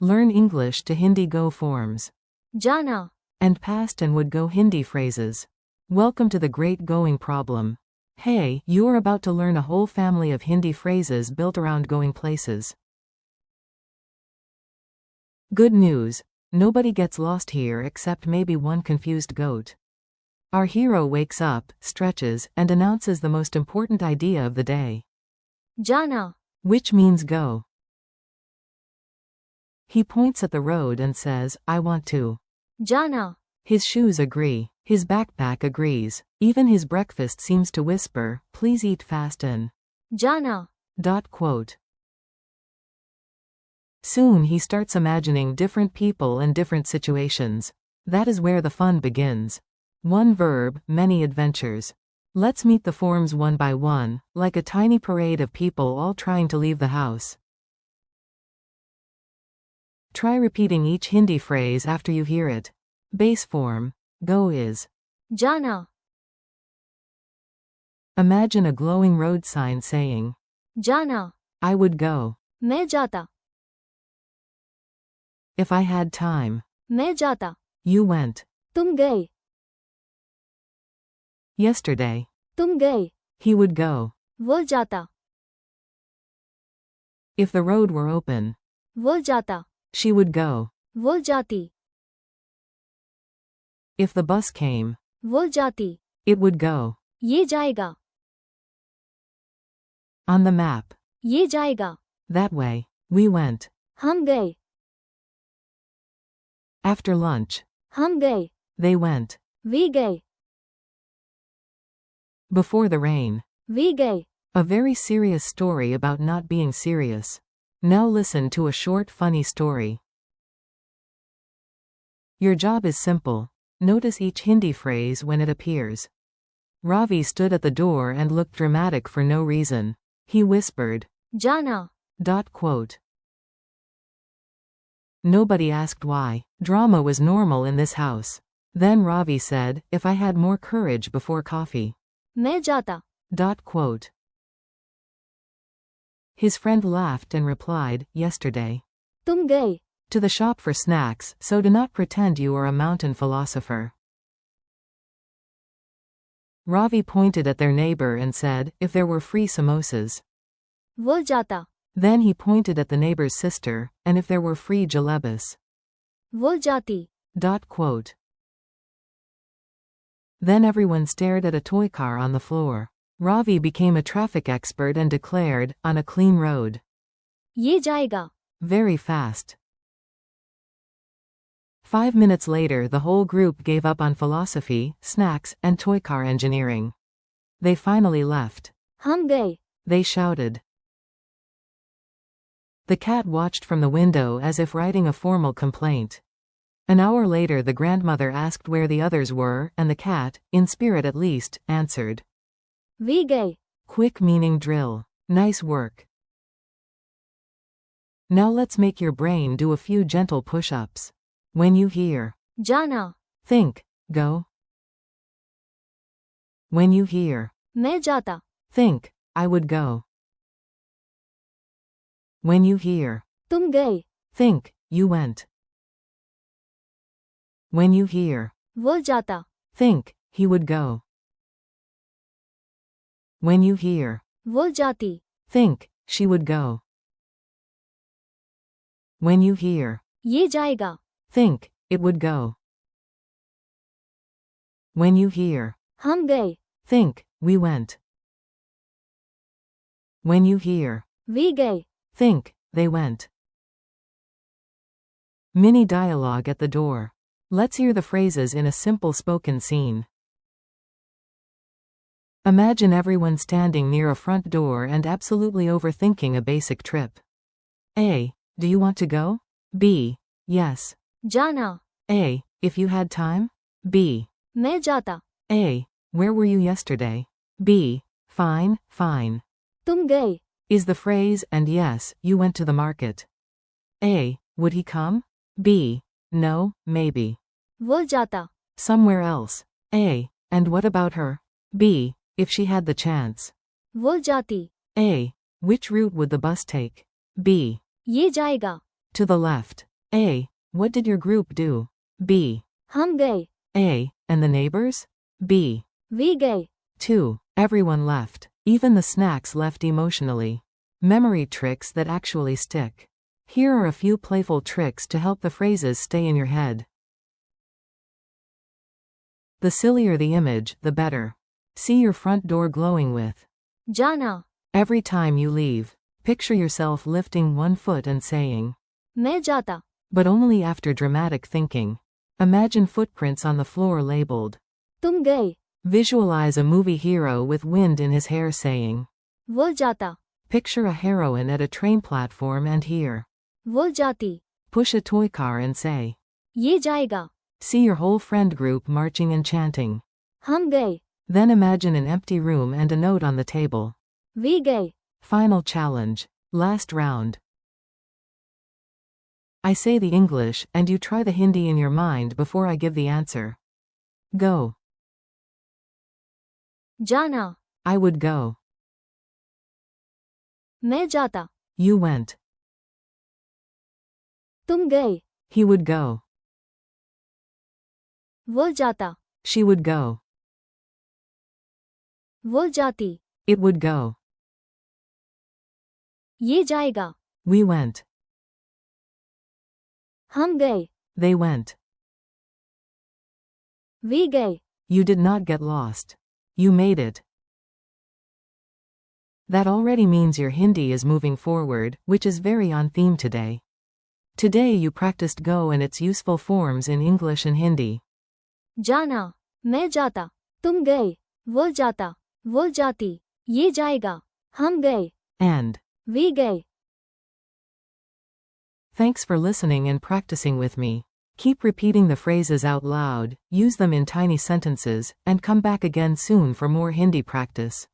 Learn English to Hindi go forms. जाना, And past and would go Hindi phrases. Welcome to the Great Going Problem. Hey, you're about to learn a whole family of Hindi phrases built around going places. Good news. Nobody gets lost here except maybe one confused goat. Our hero wakes up, stretches, and announces the most important idea of the day. जाना, Which means go. He points at the road and says, I want to. जाना, His shoes agree. His backpack agrees. Even his breakfast seems to whisper, please eat fast and. जाना, Quote. Soon he starts imagining different people and different situations. That is where the fun begins. One verb, many adventures. Let's meet the forms one by one, like a tiny parade of people all trying to leave the house. Try repeating each Hindi phrase after you hear it. Base form. Go is. जाना, Imagine a glowing road sign saying, जाना, I would go. मैं जाता, If I had time. मैं जाता, You went. तुम गए, Yesterday. तुम गए, He would go. वो जाता, If the road were open. वो जाता, She would go. वो जाती, If the bus came. वो जाती, It would go. ये जाएगा, On the map. ये जाएगा, That way. We went. हम गए, After lunch. हम गए, They went. वे गए, Before the rain. वे गए, A very serious story about not being serious. Now listen to a short funny story. Your job is simple. Notice each Hindi phrase when it appears. Ravi stood at the door and looked dramatic for no reason. He whispered. जाना, Quote. Nobody asked why. Drama was normal in this house. Then Ravi said, if I had more courage before coffee. मैं जाता, Quote. His friend laughed and replied, yesterday. तुम गए, To the shop for snacks, so do not pretend you are a mountain philosopher. Ravi pointed at their neighbor and said, if there were free samosas. वो जाता, Then he pointed at the neighbor's sister, and if there were free jalebis. वो जाती, Quote. Then everyone stared at a toy car on the floor. Ravi became a traffic expert and declared, on a clean road. ये जाएगा, Very fast. 5 minutes later the whole group gave up on philosophy, snacks, and toy car engineering. They finally left. हम गए, They shouted. The cat watched from the window as if writing a formal complaint. An hour later the grandmother asked where the others were, and the cat, in spirit at least, answered. वे गए, Quick meaning drill. Nice work. Now let's make your brain do a few gentle push-ups. When you hear. जाना, Think. Go. When you hear. मैं जाता, Think. I would go. When you hear. तुम गए, Think. You went. When you hear. वो जाता, Think. He would go. When you hear. वो जाती, Think. She would go. When you hear. ये जाएगा, Think. It would go. When you hear. हम गए, Think. We went. When you hear. वे गए, Think. They went. Mini dialogue at the door. Let's hear the phrases in a simple spoken scene. Imagine everyone standing near a front door and absolutely overthinking a basic trip. A. Do you want to go? B. Yes. जाना, A. If you had time? B. मैं जाता, A. Where were you yesterday? B. Fine, fine. तुम गए, Is the phrase, and yes, you went to the market. A. Would he come? B. No, maybe. वो जाता, Somewhere else. A. And what about her? B. If she had the chance. वो जाती, A. Which route would the bus take? B. ये जाएगा, To the left. A. What did your group do? B. हम गए. A. And the neighbors? B. We गए. 2. Everyone left. Even the snacks left emotionally. Memory tricks that actually stick. Here are a few playful tricks to help the phrases stay in your head. The sillier the image, the better. See your front door glowing with जाना. every time you leave. Picture yourself lifting one foot and saying, मैं जाता. but only after dramatic thinking. Imagine footprints on the floor labeled. तुम गए. Visualize a movie hero with wind in his hair saying. वो जाता. Picture a heroine at a train platform and hear. वो जाती. Push a toy car and say. ये जाएगा. See your whole friend group marching and chanting. हम गए. Then imagine an empty room and a note on the table. We गए. Final challenge. Last round. I say the English and you try the Hindi in your mind before I give the answer. Go. जाना. I would go. मैं जाता. You went. तुम गए. He would go. वो जाता. She would go. वो जाती. It would go. ये जाएगा. We went. हम गए. They went. We गए. You did not get lost. You made it. That already means your Hindi is moving forward, which is very on theme today. Today you practiced go and its useful forms in English and Hindi. जाना. मैं जाता. तुम गए. वो जाता. वो जाती. ये जाएगा. हम गए. And. We गए. Thanks for listening and practicing with me. Keep repeating the phrases out loud, use them in tiny sentences, and come back again soon for more Hindi practice.